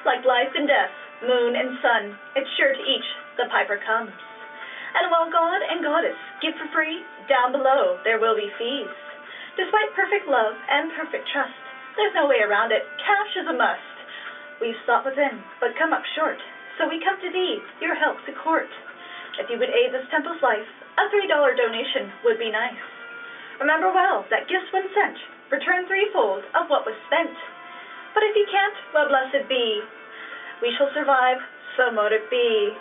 Like life and death, moon and sun, it's sure to each the piper comes. And while God and Goddess give for free, down below there will be fees. Despite perfect love and perfect trust, there's no way around it. Cash is a must. We've sought within, but come up short. So we come to thee, your help to court. If you would aid this temple's life, a $3 donation would be nice. Remember well that gifts when sent return threefold of what was spent. But if you can't, well, blessed be. We shall survive, so mote it be.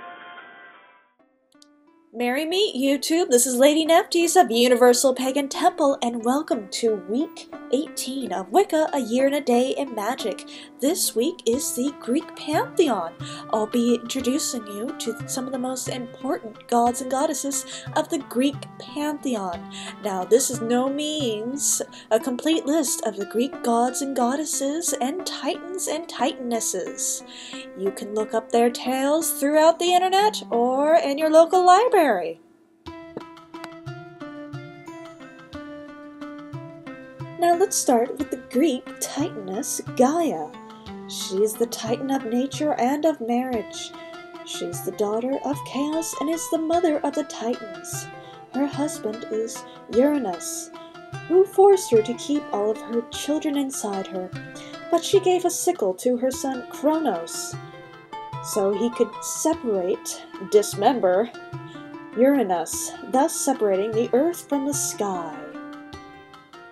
Merry meet YouTube, this is Lady Nephthys of Universal Pagan Temple, and welcome to week 18 of Wicca, a year and a day in Magic. This week is the Greek Pantheon. I'll be introducing you to some of the most important gods and goddesses of the Greek Pantheon. Now, this is no means a complete list of the Greek gods and goddesses and titans and titanesses. You can look up their tales throughout the internet or in your local library. Now let's start with the Greek titaness Gaia. She's the titan of nature and of marriage. She's the daughter of chaos and is the mother of the titans. Her husband is Uranus, who forced her to keep all of her children inside her, but she gave a sickle to her son Kronos, so he could dismember Uranus, thus separating the earth from the sky.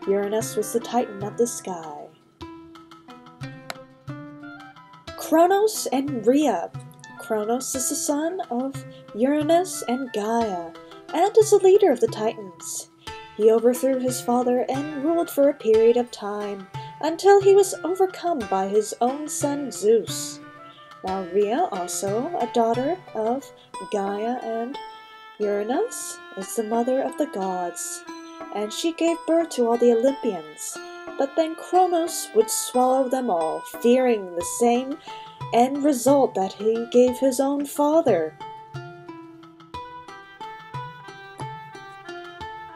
Uranus was the titan of the sky. Kronos and Rhea. Kronos is the son of Uranus and Gaia, and is the leader of the titans. He overthrew his father and ruled for a period of time, until he was overcome by his own son Zeus. Now Rhea, also a daughter of Gaia and Uranus, is the mother of the gods, and she gave birth to all the Olympians, but then Kronos would swallow them all, fearing the same end result that he gave his own father.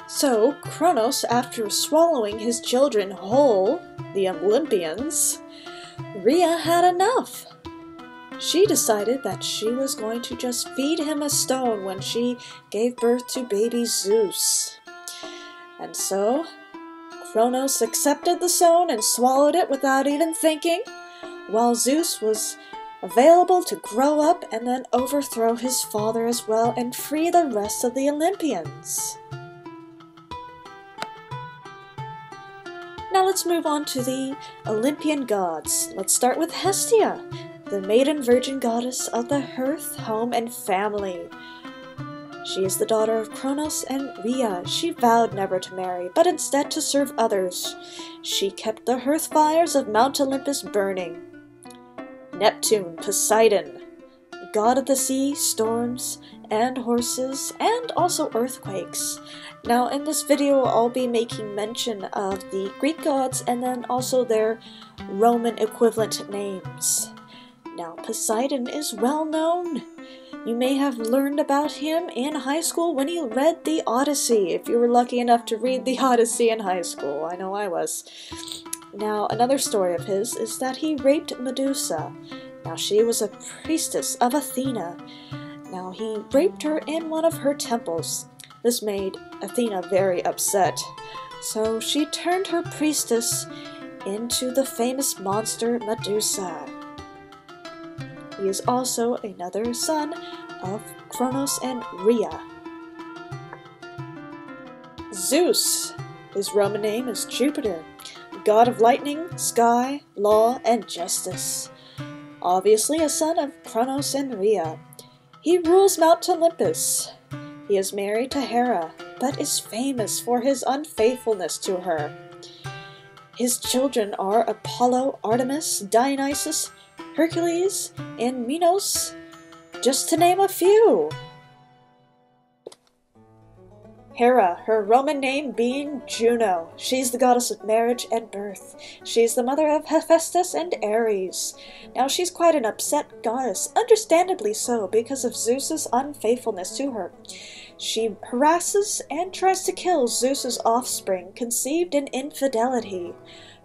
So Kronos, after swallowing his children whole, the Olympians, Rhea had enough. She decided that she was going to just feed him a stone when she gave birth to baby Zeus. And so, Kronos accepted the stone and swallowed it without even thinking, while Zeus was available to grow up and then overthrow his father as well and free the rest of the Olympians. Now let's move on to the Olympian gods. Let's start with Hestia, the maiden virgin goddess of the hearth, home, and family. She is the daughter of Kronos and Rhea. She vowed never to marry, but instead to serve others. She kept the hearth fires of Mount Olympus burning. Neptune, Poseidon, god of the sea, storms, and horses, and also earthquakes. Now in this video I'll be making mention of the Greek gods and then also their Roman equivalent names. Now Poseidon is well known. You may have learned about him in high school when you read the Odyssey, if you were lucky enough to read the Odyssey in high school. I know I was. Now, another story of his is that he raped Medusa. Now, she was a priestess of Athena. Now, he raped her in one of her temples. This made Athena very upset. So she turned her priestess into the famous monster Medusa. He is also another son of Kronos and Rhea. Zeus. His Roman name is Jupiter, god of lightning, sky, law, and justice. Obviously a son of Kronos and Rhea. He rules Mount Olympus. He is married to Hera, but is famous for his unfaithfulness to her. His children are Apollo, Artemis, Dionysus, Hercules, and Minos, just to name a few. Hera, her Roman name being Juno. She's the goddess of marriage and birth. She's the mother of Hephaestus and Ares. Now she's quite an upset goddess, understandably so, because of Zeus's unfaithfulness to her. She harasses and tries to kill Zeus's offspring, conceived in infidelity.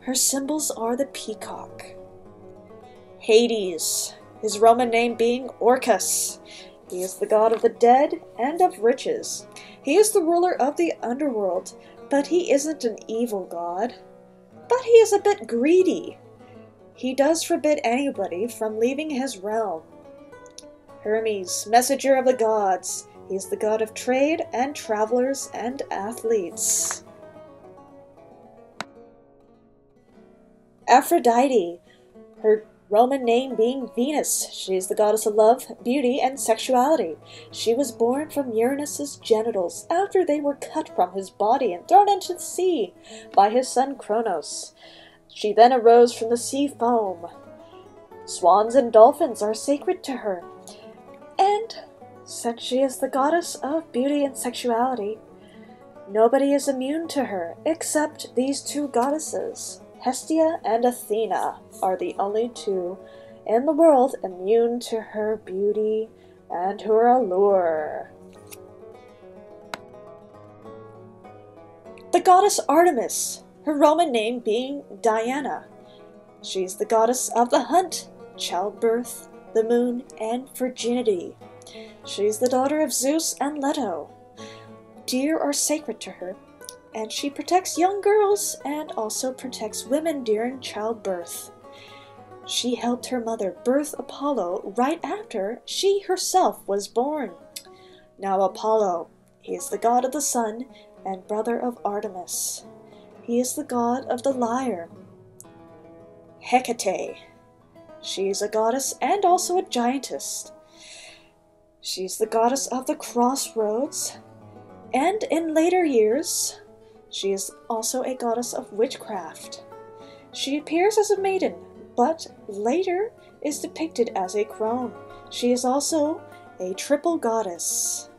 Her symbols are the peacock. Hades, his Roman name being Orcus. He is the god of the dead and of riches. He is the ruler of the underworld, but he isn't an evil god. But he is a bit greedy. He does forbid anybody from leaving his realm. Hermes, messenger of the gods. He is the god of trade and travelers and athletes. Aphrodite, her Roman name being Venus. She is the goddess of love, beauty, and sexuality. She was born from Uranus's genitals after they were cut from his body and thrown into the sea by his son Kronos. She then arose from the sea foam. Swans and dolphins are sacred to her. And since she is the goddess of beauty and sexuality, nobody is immune to her except these two goddesses. Hestia and Athena are the only two in the world immune to her beauty and her allure. The goddess Artemis, her Roman name being Diana. She's the goddess of the hunt, childbirth, the moon, and virginity. She's the daughter of Zeus and Leto. Deer are sacred to her, and she protects young girls and also protects women during childbirth. She helped her mother birth Apollo right after she herself was born. Now Apollo, he is the god of the sun and brother of Artemis. He is the god of the lyre. Hecate, she is a goddess and also a giantess. She's the goddess of the crossroads, and in later years, she is also a goddess of witchcraft. She appears as a maiden, but later is depicted as a crone. She is also a triple goddess.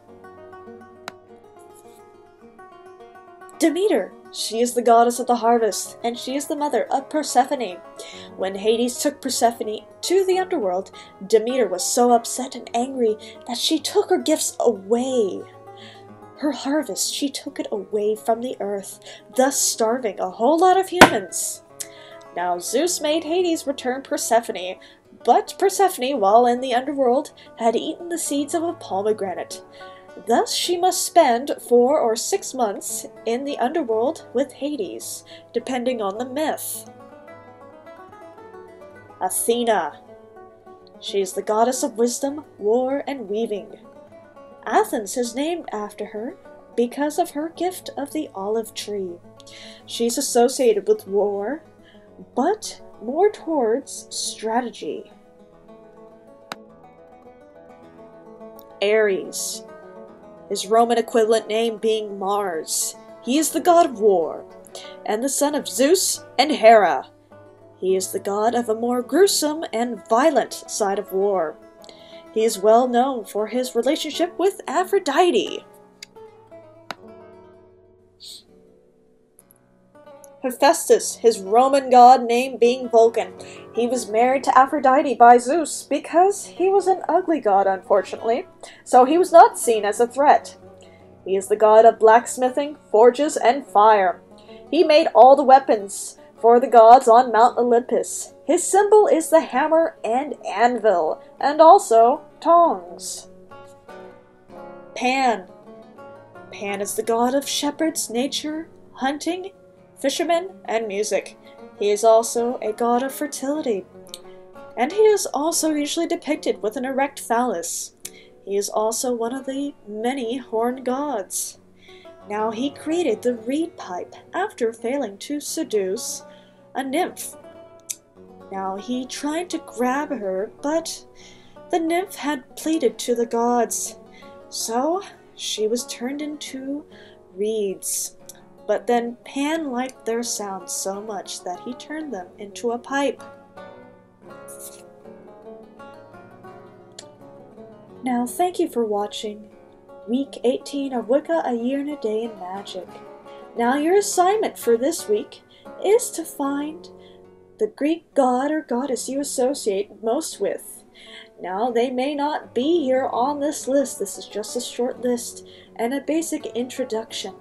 Demeter, she is the goddess of the harvest, and she is the mother of Persephone. When Hades took Persephone to the underworld, Demeter was so upset and angry that she took her gifts away. Her harvest, she took it away from the earth, thus starving a whole lot of humans. Now Zeus made Hades return Persephone, but Persephone, while in the underworld, had eaten the seeds of a pomegranate. Thus she must spend 4 or 6 months in the underworld with Hades, depending on the myth. Athena. She is the goddess of wisdom, war, and weaving. Athens is named after her because of her gift of the olive tree. She's associated with war, but more towards strategy. Ares, his Roman equivalent name being Mars. He is the god of war, and the son of Zeus and Hera. He is the god of a more gruesome and violent side of war. He is well known for his relationship with Aphrodite. Hephaestus, his Roman god name being Vulcan. He was married to Aphrodite by Zeus because he was an ugly god, unfortunately, so he was not seen as a threat. He is the god of blacksmithing, forges, and fire. He made all the weapons for the gods on Mount Olympus. His symbol is the hammer and anvil, and also tongs. Pan. Pan is the god of shepherds, nature, hunting, fishermen, and music. He is also a god of fertility, and he is also usually depicted with an erect phallus. He is also one of the many horned gods. Now he created the reed pipe after failing to seduce a nymph. Now he tried to grab her, but the nymph had pleaded to the gods, so she was turned into reeds. But then Pan liked their sound so much that he turned them into a pipe. Now thank you for watching Week 18 of Wicca, A Year and a Day in Magic. Now your assignment for this week is to find the Greek god or goddess you associate most with. Now they may not be here on this list. This is just a short list and a basic introduction.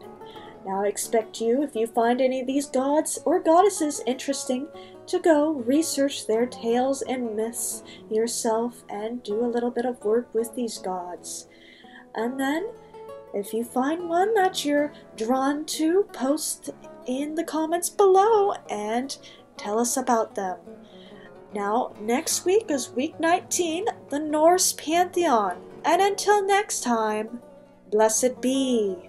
Now I expect you, if you find any of these gods or goddesses interesting, to go research their tales and myths yourself and do a little bit of work with these gods. And then, if you find one that you're drawn to, post in the comments below and tell us about them. Now, next week is week 19, the Norse Pantheon. And until next time, blessed be.